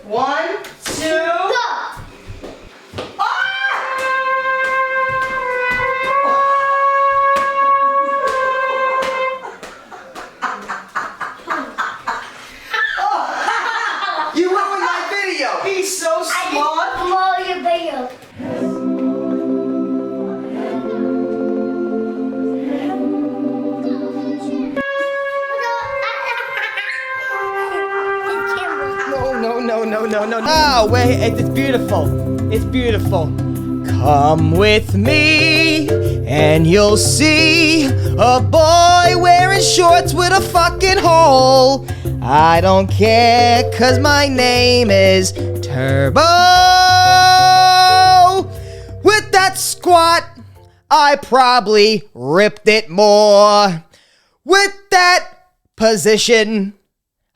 1, 2, go! You ruined my video! He's so smart! I blow your video. No. Oh, wait, it's beautiful. It's beautiful. Come with me, and you'll see a boy wearing shorts with a fucking hole. I don't care, 'cause my name is Turbo. With that squat, I probably ripped it more. With that position,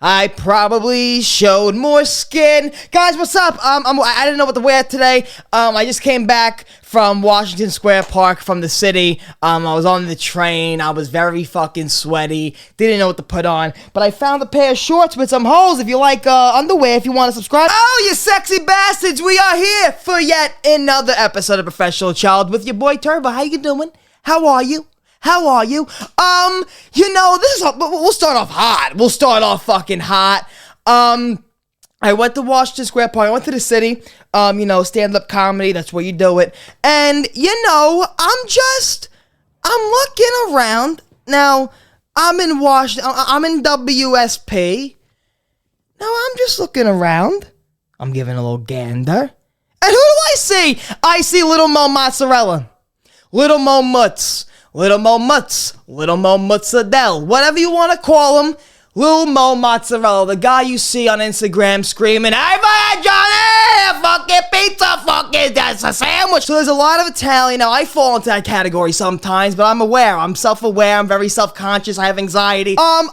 I probably showed more skin. Guys, what's up? I didn't know what to wear today. I just came back from Washington Square Park from the city. I was on the train. I was very fucking sweaty. Didn't know what to put on. But I found a pair of shorts with some holes. If you like underwear, if you want to subscribe. Oh, you sexy bastards. We are here for yet another episode of Professional Child with your boy Turbo. How you doing? How are you? How are you? We'll start off hot. We'll start off fucking hot. I went to Washington Square Park. I went to the city. Stand-up comedy. That's where you do it. And, I'm looking around. Now, I'm in Washington. I'm in WSP. Now, I'm just looking around. I'm giving a little gander. And who do I see? I see little Mo Mozzarella. Little Mo Mutz. Little Mo Mutz, Little Mo Mozzarella, whatever you want to call him, Little Mo Mozzarella, the guy you see on Instagram screaming, "Hey, Johnny, fucking pizza, fucking, that's a sandwich." So there's a lot of Italian. Now, I fall into that category sometimes, but I'm aware. I'm self-aware. I'm very self-conscious. I have anxiety. I'm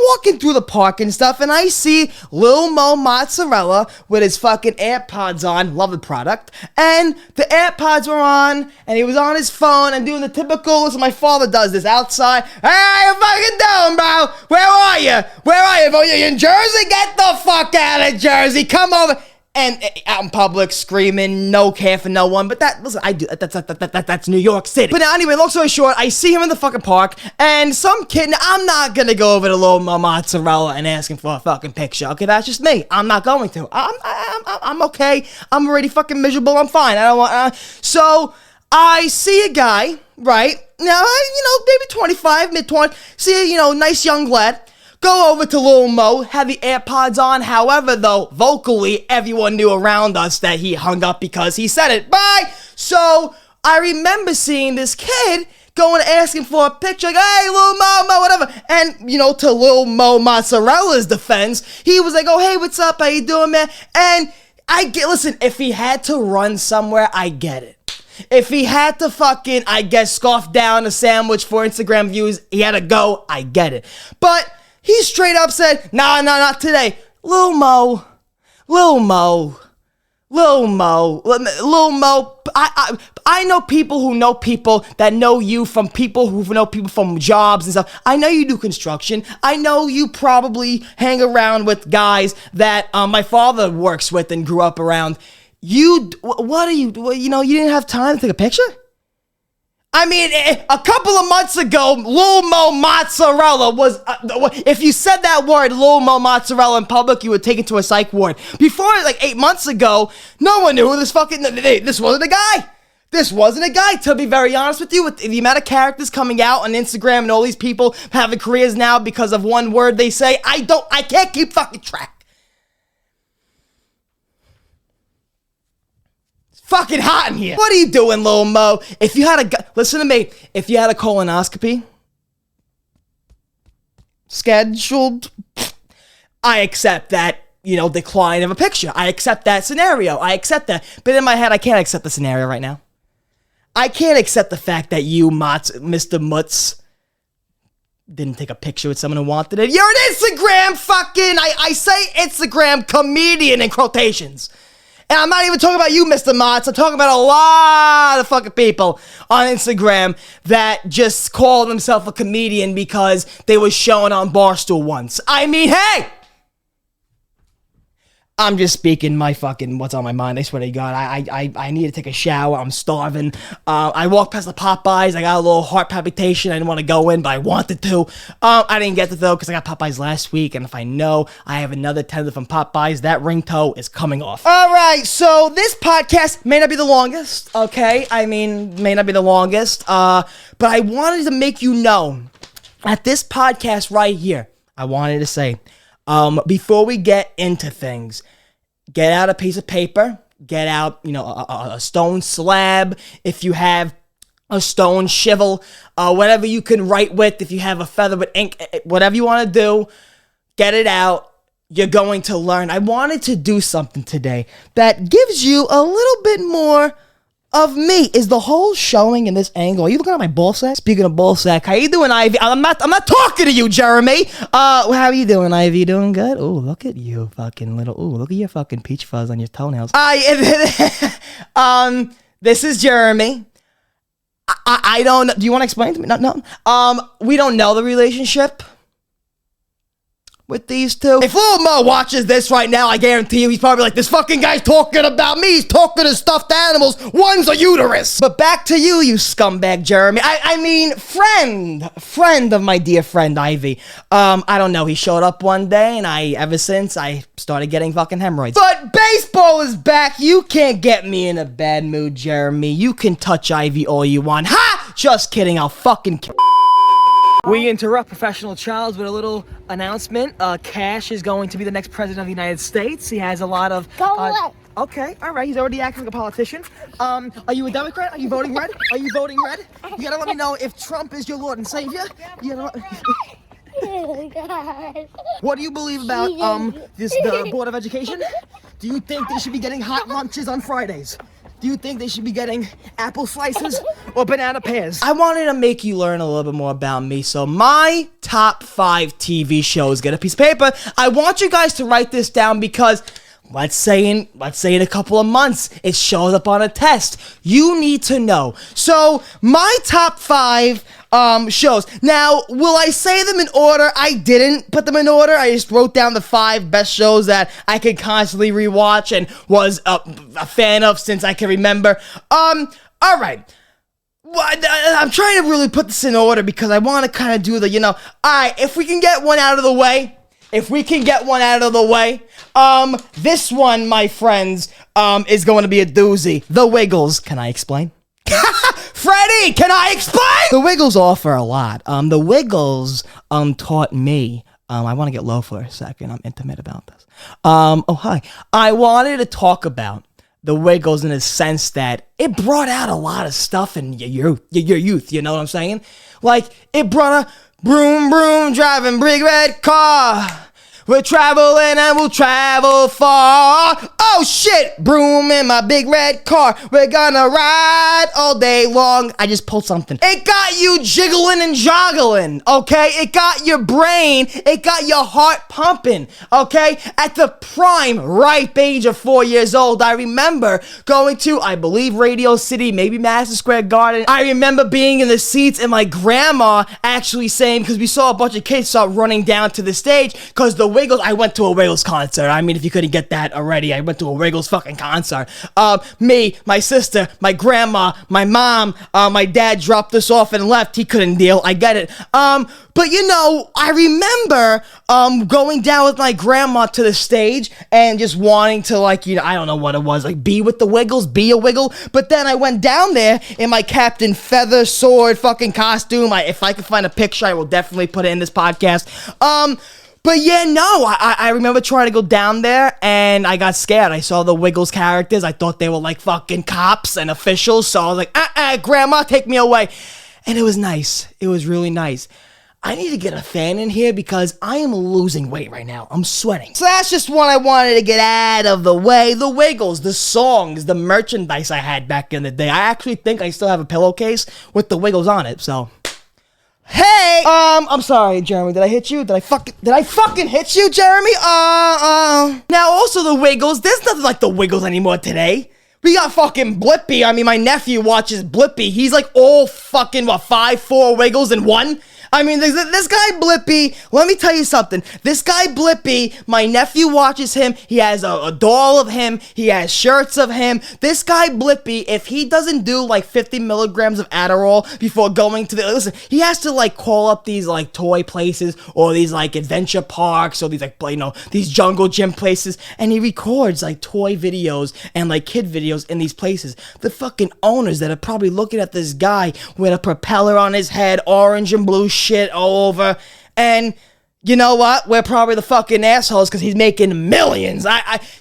walking through the park and stuff, and I see Lil Mo Mozzarella with his fucking AirPods on. Love the product. And the AirPods were on, and he was on his phone and doing the typical, listen, my father does this outside. "Hey, how you fucking doing, bro? Where are you? Where are you? Are you in Jersey? Get the fuck out of Jersey. Come over." And out in public screaming, no care for no one. But that's New York City. But now, anyway, long story short, I see him in the fucking park, and some kid, now, I'm not gonna go over to Lil Mo Mozzarella and ask him for a fucking picture. Okay, that's just me. I'm not going to. I'm okay. I'm already fucking miserable. I'm fine. I don't want. So I see a guy, right now, maybe 25, mid-20. See a nice young lad. Go over to Lil Mo, have the AirPods on. However, though, vocally, everyone knew around us that he hung up because he said it. Bye! So, I remember seeing this kid going asking for a picture, like, "Hey, Lil Mo, whatever." And, to Lil Mo Mozzarella's defense, he was like, "Oh, hey, what's up? How you doing, man?" And listen, if he had to run somewhere, I get it. If he had to fucking, scarf down a sandwich for Instagram views, he had to go, I get it. But he straight up said, nah, not today. Lil Mo, I know people who know people that know you from people who know people from jobs and stuff. I know you do construction. I know you probably hang around with guys that my father works with and grew up around. You didn't have time to take a picture? I mean, a couple of months ago, Lil Mo Mozzarella was, if you said that word, Lil Mo Mozzarella in public, you would take it to a psych ward. Before, like 8 months ago, no one knew who this wasn't a guy. This wasn't a guy, to be very honest with you, with the amount of characters coming out on Instagram and all these people having careers now because of one word they say. I can't keep fucking track. Fucking hot in here. What are you doing, Lil Mo? Listen to me. If you had a colonoscopy scheduled, I accept that, decline of a picture. I accept that scenario. I accept that. But in my head, I can't accept the scenario right now. I can't accept the fact that you, Mr. Mutz, didn't take a picture with someone who wanted it. You're an Instagram fucking, I say Instagram comedian in quotations. And I'm not even talking about you, Mr. Motz. I'm talking about a lot of fucking people on Instagram that just call themselves a comedian because they were shown on Barstool once. I mean, hey! I'm just speaking my fucking what's on my mind. I swear to God, I need to take a shower. I'm starving. I walked past the Popeyes. I got a little heart palpitation. I didn't want to go in, but I wanted to. I didn't get to though because I got Popeyes last week, and if I know I have another tender from Popeyes, that ring toe is coming off. All right, so this podcast may not be the longest. Okay, I mean, may not be the longest. But I wanted to make you know that this podcast right here, I wanted to say. Before we get into things, get out a piece of paper, get out, a stone slab, if you have a stone shivel, whatever you can write with, if you have a feather with ink, whatever you want to do, get it out. You're going to learn. I wanted to do something today that gives you a little bit more of me. Is the whole showing in this angle? Are you looking at my ball sack? Speaking of ball sack, how you doing, Ivy? I'm not talking to you, Jeremy. How are you doing, Ivy? You doing good? Oh, look at you, fucking little. Oh, look at your fucking peach fuzz on your toenails. This is Jeremy. I don't. Do you want to explain to me? No. We don't know the relationship with these two. If Lil Mo watches this right now, I guarantee you he's probably like, this fucking guy's talking about me. He's talking to stuffed animals. One's a uterus. But back to you, you scumbag Jeremy. I mean, friend of my dear friend Ivy. I don't know. He showed up one day, and ever since I started getting fucking hemorrhoids. But baseball is back. You can't get me in a bad mood, Jeremy. You can touch Ivy all you want. Ha! Just kidding. I'll fucking kill. We interrupt Professional Childs with a little announcement. Cash is going to be the next president of the United States. He has a lot of... Go away. Okay, all right. He's already acting like a politician. Are you a Democrat? Are you voting red? Are you voting red? You gotta let me know if Trump is your Lord and Savior. You gotta What do you believe about the Board of Education? Do you think they should be getting hot lunches on Fridays? Do you think they should be getting apple slices or banana pears? I wanted to make you learn a little bit more about me. So my top 5 TV shows, get a piece of paper. I want you guys to write this down because let's say in a couple of months, it shows up on a test. You need to know. So my top 5 shows. Now, will I say them in order? I didn't put them in order. I just wrote down the 5 best shows that I could constantly rewatch and was a fan of since I can remember. All right. Well, I'm trying to really put this in order because I want to kind of do the, all right, if we can get one out of the way. This one, my friends, is going to be a doozy. The Wiggles. Can I explain? Freddie, can I explain? The Wiggles offer a lot. The Wiggles taught me. I want to get low for a second. I'm intimate about this. Oh, hi. I wanted to talk about the Wiggles in a sense that it brought out a lot of stuff in your youth. You know what I'm saying? Like, it brought a broom, broom, driving big red car. We're traveling and we'll travel far. Oh shit, broom in my big red car. We're gonna ride all day long. I just pulled something. It got you jiggling and joggling, okay? It got your brain, it got your heart pumping, okay? At the prime ripe age of 4 years old, I remember going to, I believe, Radio City, maybe Madison Square Garden. I remember being in the seats and my grandma actually saying, because we saw a bunch of kids start running down to the stage, because the Wiggles, I went to a Wiggles concert. I mean, if you couldn't get that already, I went to a Wiggles fucking concert. Me, my sister, my grandma, my mom, my dad dropped us off and left. He couldn't deal. I get it. But I remember going down with my grandma to the stage and just wanting to, I don't know what it was, be with the Wiggles, be a Wiggle. But then I went down there in my Captain Feather Sword fucking costume. If I can find a picture, I will definitely put it in this podcast. But yeah, no, I remember trying to go down there and I got scared. I saw the Wiggles characters. I thought they were like fucking cops and officials. So I was like, grandma, take me away. And it was nice. It was really nice. I need to get a fan in here because I am losing weight right now. I'm sweating. So that's just one I wanted to get out of the way. The Wiggles, the songs, the merchandise I had back in the day. I actually think I still have a pillowcase with the Wiggles on it, so... Hey! I'm sorry, Jeremy. Did I hit you? Did I fucking hit you, Jeremy? Now, also the Wiggles. There's nothing like the Wiggles anymore today. We got fucking Blippi. I mean, my nephew watches Blippi. He's like all fucking, 5, 4 Wiggles in one? I mean, this guy Blippi, let me tell you something. This guy Blippi, my nephew watches him. He has a doll of him. He has shirts of him. This guy Blippi, if he doesn't do like 50 milligrams of Adderall before going to listen, he has to like call up these like toy places or these like adventure parks or these like, these jungle gym places, and he records like toy videos and like kid videos in these places. The fucking owners that are probably looking at this guy with a propeller on his head, orange and blue shit all over, and you know what? We're probably the fucking assholes because he's making millions.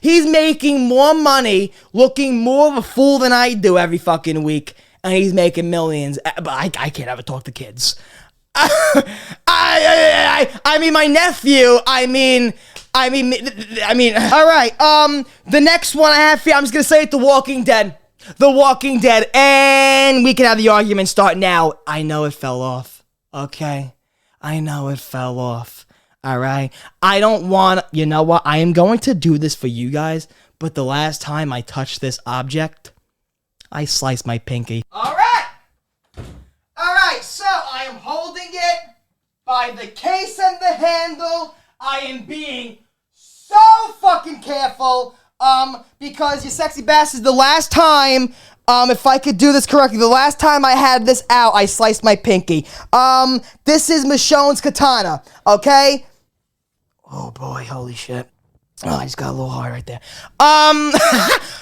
He's making more money looking more of a fool than I do every fucking week, and he's making millions. But I can't ever talk to kids. I mean, my nephew, I mean, all right, the next one I have for you, I'm just gonna say it, The Walking Dead. The Walking Dead, and we can have the argument start now. I know it fell off, okay? I know it fell off, all right? I don't want, you know what? I am going to do this for you guys, but the last time I touched this object, I sliced my pinky. All right, so I am holding it by the case and the handle. I am being so fucking careful, because you sexy bastards, the last time, if I could do this correctly, the last time I had this out, I sliced my pinky. This is Michonne's katana, okay? Oh boy, holy shit. Oh, I just got a little hard right there.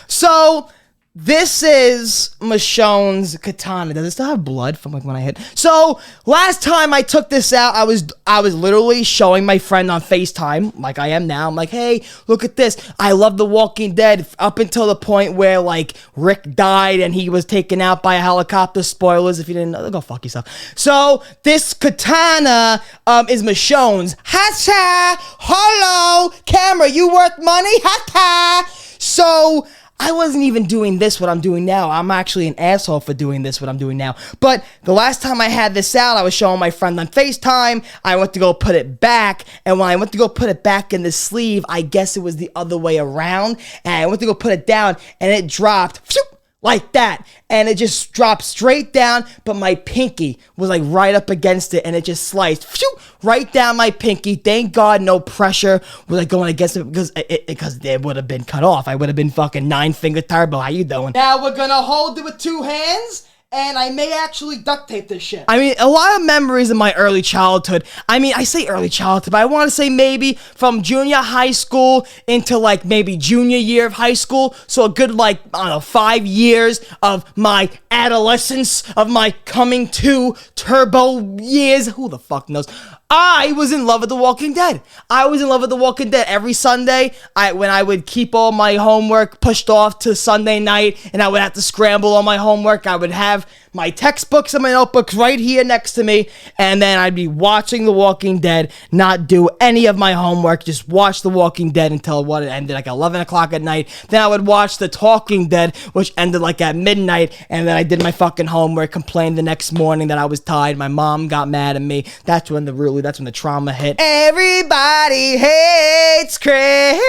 So, this is Michonne's katana. Does it still have blood from like when I hit? So last time I took this out, I was literally showing my friend on FaceTime, like I am now. I'm like, hey, look at this. I love The Walking Dead up until the point where like Rick died and he was taken out by a helicopter. Spoilers if you didn't know, go fuck yourself. So this katana is Michonne's. Hacha! Hello! Camera, you worth money? Hacha! So I wasn't even doing this, what I'm doing now. I'm actually an asshole for doing this, what I'm doing now. But the last time I had this out, I was showing my friend on FaceTime. I went to go put it back. And when I went to go put it back in the sleeve, I guess it was the other way around. And I went to go put it down, and it dropped like that. And it just dropped straight down, but my pinky was like right up against it, and it just sliced right down my pinky. Thank God no pressure was like going against it, because it would have been cut off. I would have been fucking 9-finger turbo. How you doing? Now we're gonna hold it with 2 hands, and I may actually duct tape this shit. I mean, a lot of memories of my early childhood. I mean, I say early childhood, but I want to say maybe from junior high school into like maybe junior year of high school. So a good like, I don't know, 5 years of my adolescence, of my coming to turbo years. Who the fuck knows? I was in love with The Walking Dead. I was in love with The Walking Dead. Every Sunday, when I would keep all my homework pushed off to Sunday night, and I would have to scramble all my homework, I would have my textbooks and my notebooks right here next to me, and then I'd be watching The Walking Dead, not do any of my homework, just watch The Walking Dead until it ended like 11 o'clock at night. Then I would watch The Talking Dead, which ended like at midnight, and then I did my fucking homework, complained the next morning that I was tired. My mom got mad at me. That's when the trauma hit. Everybody hates Chris.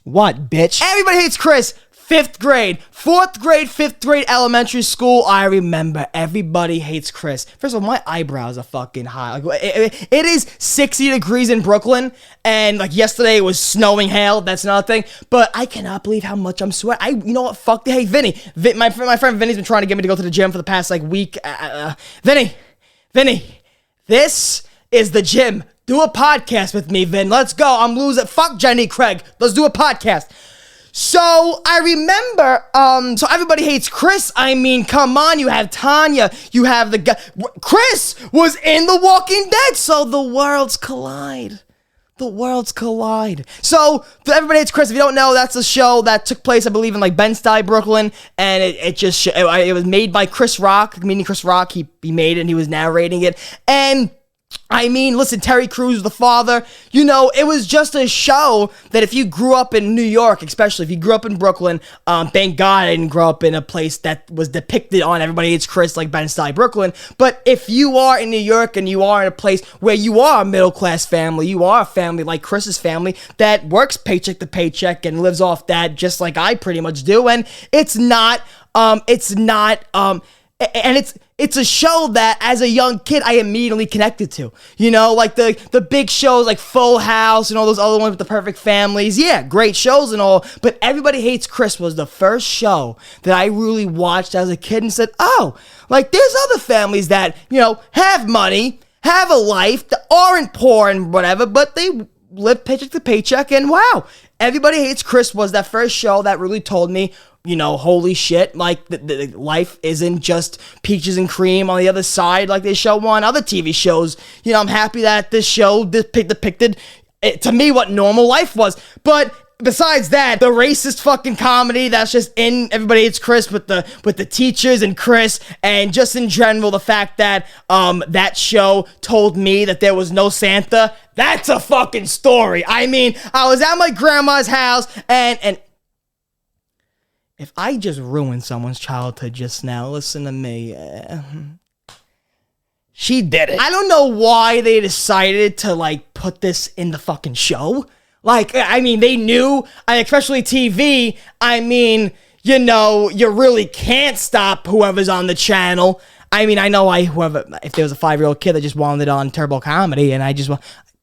What, bitch? Everybody hates Chris. 5th grade, 4th grade, 5th grade elementary school. I remember everybody hates Chris. First of all, my eyebrows are fucking high. Like, it is 60 degrees in Brooklyn, and like yesterday it was snowing hail. That's another thing. But I cannot believe how much I'm sweating. You know what? Fuck the hey, Vinny. My friend Vinny's been trying to get me to go to the gym for the past like week. Vinny, this is the gym. Do a podcast with me, Vin. Let's go. I'm losing. Fuck Jenny Craig. Let's do a podcast. So, I remember, so everybody hates Chris. I mean, come on, you have Tanya, you have the guy. Chris was in The Walking Dead, so the worlds collide. The worlds collide. So, everybody hates Chris. If you don't know, that's a show that took place, I believe, in like Bed-Stuy, Brooklyn, and it was made by Chris Rock, meaning Chris Rock. He made it, and he was narrating it, and I mean, listen, Terry Crews, the father, you know, it was just a show that if you grew up in New York, especially if you grew up in Brooklyn, thank God I didn't grow up in a place that was depicted on Everybody Hates Chris like Ben-Stuy, Brooklyn, but if you are in New York and you are in a place where you are a middle-class family, you are a family like Chris's family that works paycheck to paycheck and lives off that just like I pretty much do, and it's a show that, as a young kid, I immediately connected to. You know, like the big shows like Full House and all those other ones with the perfect families. Yeah, great shows and all. But Everybody Hates Chris was the first show that I really watched as a kid and said, oh, like there's other families that, you know, have money, have a life, that aren't poor and whatever, but they live paycheck to paycheck. And wow, Everybody Hates Chris was that first show that really told me, you know, holy shit, like, the life isn't just peaches and cream on the other side like they show on other TV shows. You know, I'm happy that this show depicted, to me, what normal life was. But besides that, the racist fucking comedy that's just in Everybody Hates Chris with the teachers and Chris, and just in general, the fact that that show told me that there was no Santa, that's a fucking story. I mean, I was at my grandma's house, and if I just ruined someone's childhood just now, listen to me. She did it. I don't know why they decided to, like, put this in the fucking show. Like, I mean, they knew, especially TV, I mean, you know, you really can't stop whoever's on the channel. I mean, I know if there was a 5-year-old kid that just wanted it on Turbo Comedy, and I just want...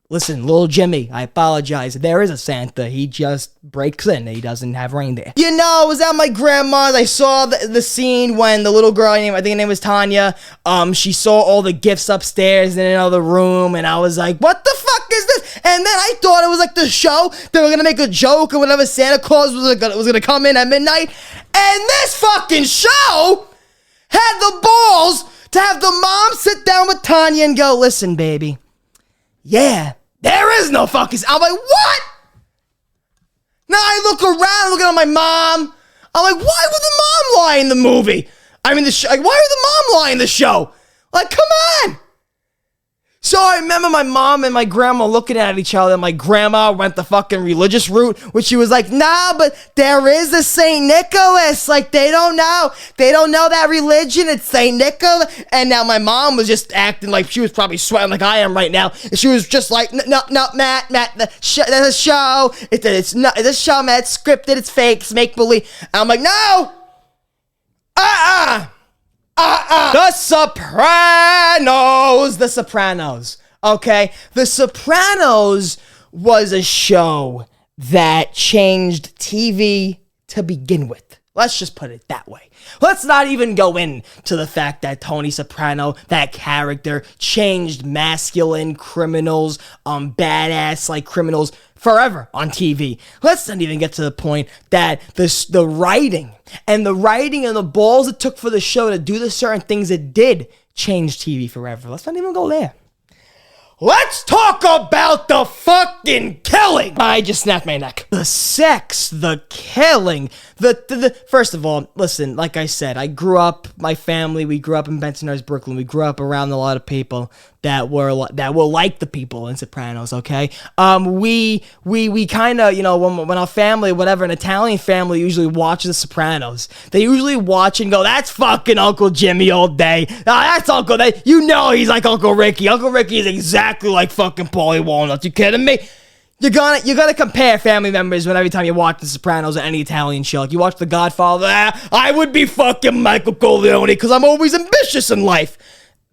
Listen, little Jimmy, I apologize. There is a Santa. He just breaks in. He doesn't have reindeer. You know, I was at my grandma's. I saw the scene when the little girl, I think her name was Tanya, she saw all the gifts upstairs in another room, and I was like, what the fuck is this? And then I thought it was like the show. They were going to make a joke or whatever. Santa Claus was going to come in at midnight. And this fucking show had the balls to have the mom sit down with Tanya and go, listen, baby, yeah, there is no fucking... I'm like, what? Now I look around, looking at my mom. I'm like, why would the mom lie in the movie? I mean, why would the mom lie in the show? Like, come on. So I remember my mom and my grandma looking at each other, and my grandma went the fucking religious route, which she was like, nah, but there is a St. Nicholas. Like, they don't know that religion. It's St. Nicholas. And now my mom was just acting like she was probably sweating like I am right now. And she was just like, no, Matt, there's a show. It's not this show, Matt. It's scripted. It's fake. It's make believe. I'm like, no. The Sopranos, okay? The Sopranos was a show that changed TV to begin with. Let's just put it that way. Let's not even go into the fact that Tony Soprano, that character, changed masculine criminals, badass like criminals forever on TV. Let's not even get to the point that the writing and the balls it took for the show to do the certain things it did change TV forever. Let's not even go there. Let's talk about the fucking killing. I just snapped my neck. The sex, the killing, the first of all, listen, like I said, we grew up in Bensonhurst, Brooklyn. We grew up around a lot of people that were like the people in Sopranos, okay? We kind of, you know, when our family, whatever, an Italian family usually watches The Sopranos, they usually watch and go, that's fucking Uncle Jimmy all day. That's Uncle, you know he's like Uncle Ricky. Uncle Ricky is exactly like fucking Paulie Walnuts. You kidding me? You're gonna compare family members when every time you watch The Sopranos or any Italian show. Like you watch The Godfather, I would be fucking Michael Corleone because I'm always ambitious in life.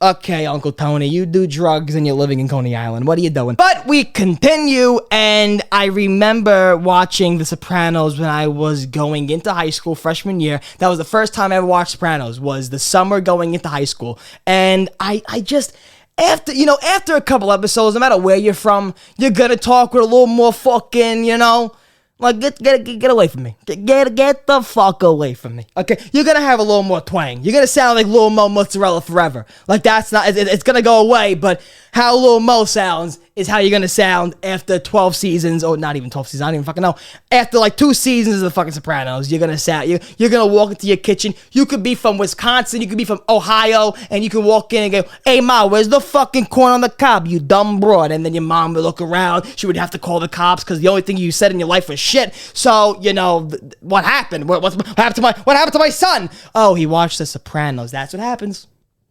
Okay, Uncle Tony, you do drugs and you're living in Coney Island. What are you doing? But we continue, and I remember watching The Sopranos when I was going into high school, freshman year. That was the first time I ever watched Sopranos, was the summer going into high school. And I just... After a couple episodes, no matter where you're from, you're gonna talk with a little more fucking, you know, like, get away from me. Get the fuck away from me. Okay? You're gonna have a little more twang. You're gonna sound like little Mo Mozzarella forever. Like, that's not, it's gonna go away, but How Lil Mo sounds is how you're gonna sound after 12 seasons, or not even 12 seasons, I don't even fucking know. After like 2 seasons of the fucking Sopranos, you're gonna sound, you're gonna walk into your kitchen. You could be from Wisconsin, you could be from Ohio, and you can walk in and go, "Hey Ma, where's the fucking corn on the cob, you dumb broad?" And then your mom would look around, she would have to call the cops because the only thing you said in your life was shit. So, what happened? What happened to my son? Oh, he watched the Sopranos. That's what happens.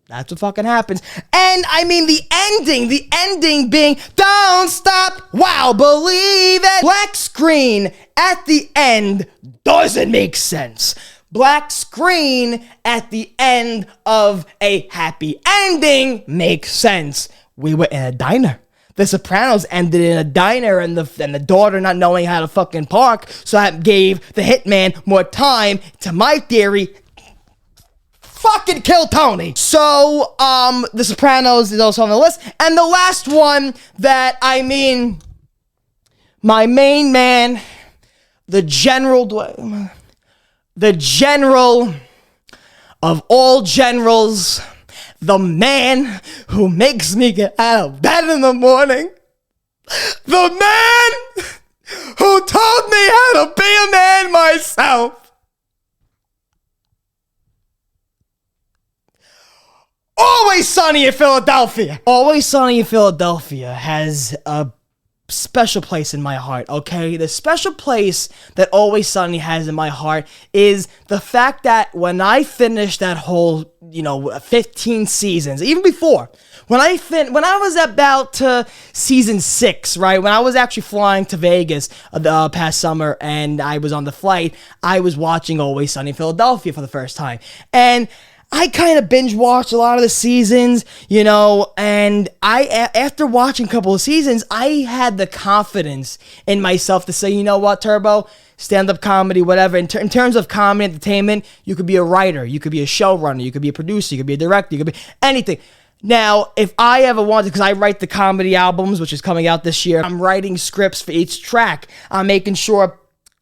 That's what fucking happens. And I mean the ending being don't stop, wow, believe it. Black screen at the end doesn't make sense. Black screen at the end of a happy ending makes sense. We were in a diner. The Sopranos ended in a diner, and the daughter not knowing how to fucking park, so that gave the hitman more time. To my theory, fucking kill Tony. So, The Sopranos is also on the list. And the last one that, my main man, the general of all generals, the man who makes me get out of bed in the morning, the man who taught me how to be a man myself, Always Sunny in Philadelphia. Always Sunny in Philadelphia has a special place in my heart, okay? The special place that Always Sunny has in my heart is the fact that when I finished that whole, 15 seasons, even before, when I was about to season 6, right? When I was actually flying to Vegas the past summer and I was on the flight, I was watching Always Sunny in Philadelphia for the first time. And I kind of binge watched a lot of the seasons, and after watching a couple of seasons, I had the confidence in myself to say, you know what, Turbo, stand-up comedy, whatever. In terms of comedy entertainment, you could be a writer, you could be a showrunner, you could be a producer, you could be a director, you could be anything. Now, if I ever wanted, because I write the comedy albums, which is coming out this year, I'm writing scripts for each track. I'm making sure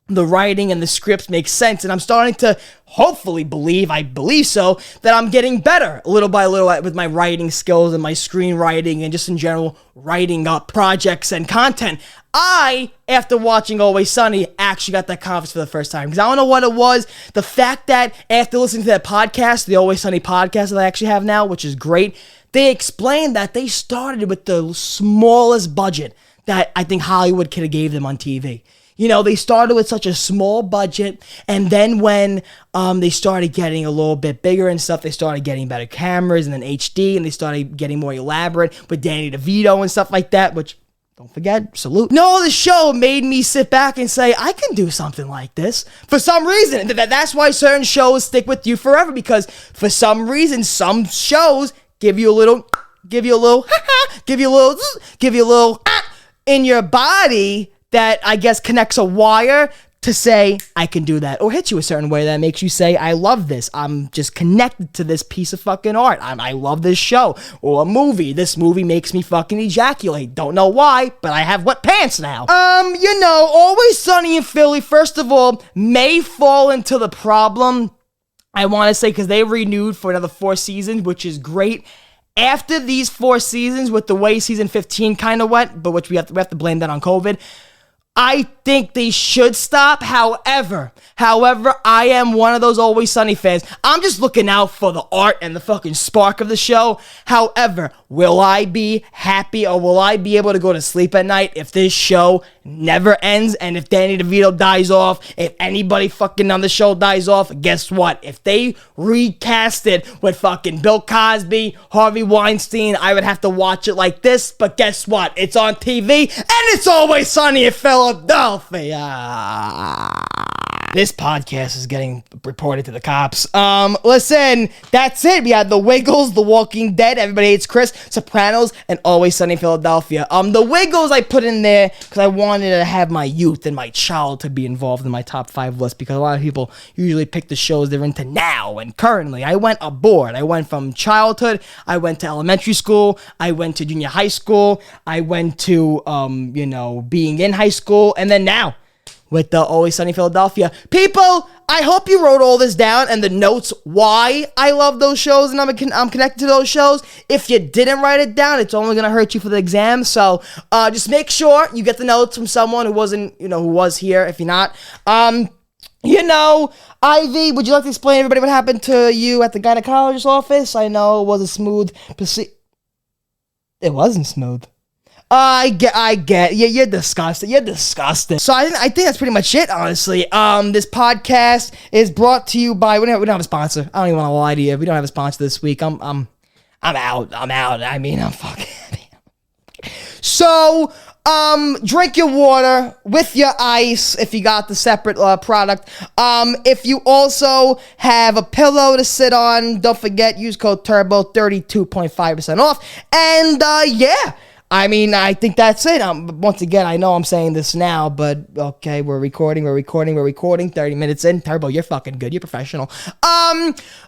the writing and the scripts make sense, and I'm starting to hopefully I believe so, that I'm getting better little by little with my writing skills and my screenwriting and just in general writing up projects and content. After watching Always Sunny, actually got that confidence for the first time, because I don't know what it was. The fact that after listening to that podcast, the Always Sunny podcast that I actually have now, which is great, they explained that they started with the smallest budget that I think Hollywood could have gave them on TV. They started with such a small budget, and then when they started getting a little bit bigger and stuff, they started getting better cameras and then HD, and they started getting more elaborate with Danny DeVito and stuff like that, which, don't forget, salute. The show made me sit back and say, I can do something like this. For some reason, that's why certain shows stick with you forever, because for some reason, some shows give you a little in your body that I guess connects a wire to say, I can do that, or hit you a certain way that makes you say, I love this. I'm just connected to this piece of fucking art. I love this show, or a movie. This movie makes me fucking ejaculate. Don't know why, but I have wet pants now. Always Sunny in Philly, first of all, may fall into the problem, I want to say, because they renewed for another 4 seasons, which is great. After these 4 seasons, with the way season 15 kind of went, but which we have to blame that on COVID, I think they should stop. However, I am one of those Always Sunny fans. I'm just looking out for the art and the fucking spark of the show. However, will I be happy, or will I be able to go to sleep at night if this show never ends, and if Danny DeVito dies off, if anybody fucking on the show dies off? Guess what? If they recast it with fucking Bill Cosby, Harvey Weinstein, I would have to watch it like this, but guess what? It's on TV, and it's Always Sunny in Philadelphia. This podcast is getting reported to the cops. Listen, that's it. We had The Wiggles, The Walking Dead, Everybody Hates Chris, Sopranos, and Always Sunny in Philadelphia. The Wiggles I put in there because I wanted to have my youth and my childhood be involved in my top 5 list, because a lot of people usually pick the shows they're into now and currently. I went aboard. I went from childhood, I went to elementary school, I went to junior high school, I went to, being in high school, and then now. with the Always Sunny Philadelphia. People, I hope you wrote all this down and the notes why I love those shows and I'm connected to those shows. If you didn't write it down, it's only going to hurt you for the exam. So just make sure you get the notes from someone who wasn't, who was here. If you're not, Ivy, would you like to explain to everybody what happened to you at the gynecologist's office? I know it was a smooth It wasn't smooth. I get. Yeah, you're disgusting. So I think that's pretty much it, honestly. This podcast is brought to you by. We don't have a sponsor. I don't even want to lie to you. We don't have a sponsor this week. I'm out. I mean, I'm fucking. So, drink your water with your ice if you got the separate product. If you also have a pillow to sit on, don't forget, use code TURBO, 32.5% off. And, yeah. I mean, I think that's it. Once again, I know I'm saying this now, but okay, we're recording. 30 minutes in. Turbo, you're fucking good. You're professional.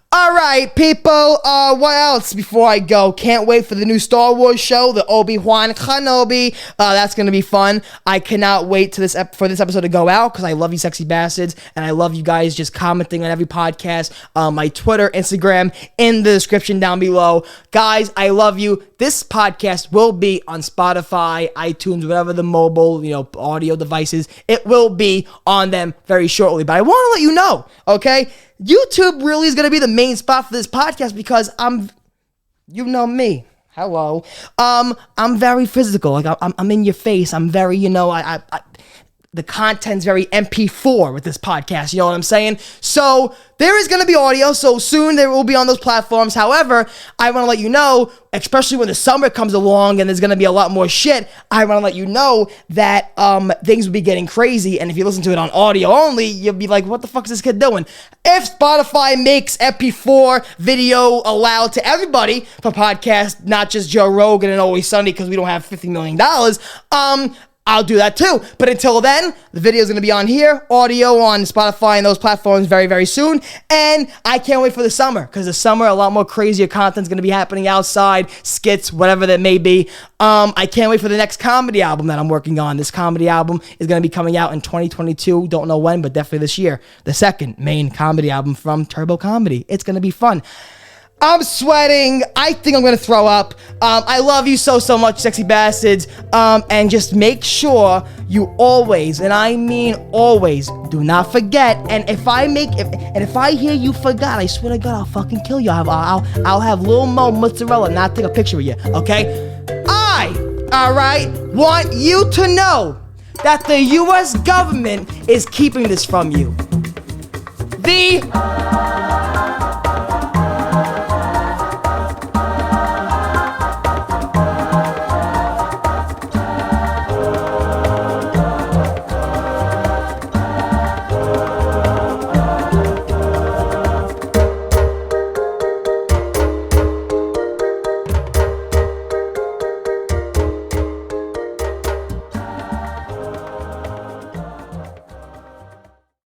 All right, people. What else before I go? Can't wait for the new Star Wars show, the Obi-Wan Kenobi. That's gonna be fun. I cannot wait for this episode to go out because I love you, sexy bastards, and I love you guys just commenting on every podcast. My Twitter, Instagram, in the description down below. Guys, I love you. This podcast will be on Spotify, iTunes, whatever the mobile, audio devices. It will be on them very shortly. But I want to let you know, okay? YouTube really is going to be the main spot for this podcast because you know me. Hello. I'm very physical. Like I'm in your face. I'm very, the content's very MP4 with this podcast, you know what I'm saying? So there is going to be audio, so soon they will be on those platforms. However, I want to let you know, especially when the summer comes along and there's going to be a lot more shit, I want to let you know that things will be getting crazy, and if you listen to it on audio only, you'll be like, what the fuck is this kid doing? If Spotify makes MP4 video allowed to everybody for podcasts, not just Joe Rogan and Always Sunny because we don't have $50 million, I'll do that too. But until then, the video is going to be on here, audio on Spotify and those platforms very, very soon. And I can't wait for the summer because the summer, a lot more crazier content is going to be happening outside, skits, whatever that may be. I can't wait for the next comedy album that I'm working on. This comedy album is going to be coming out in 2022. Don't know when, but definitely this year. The second main comedy album from Turbo Comedy. It's going to be fun. I'm sweating. I think I'm going to throw up. I love you so much, sexy bastards. And just make sure you always, and I mean always, do not forget. And if I hear you forgot, I swear to God, I'll fucking kill you. I'll have little Mo Mozzarella not take a picture of you, okay? I want you to know that the U.S. government is keeping this from you. The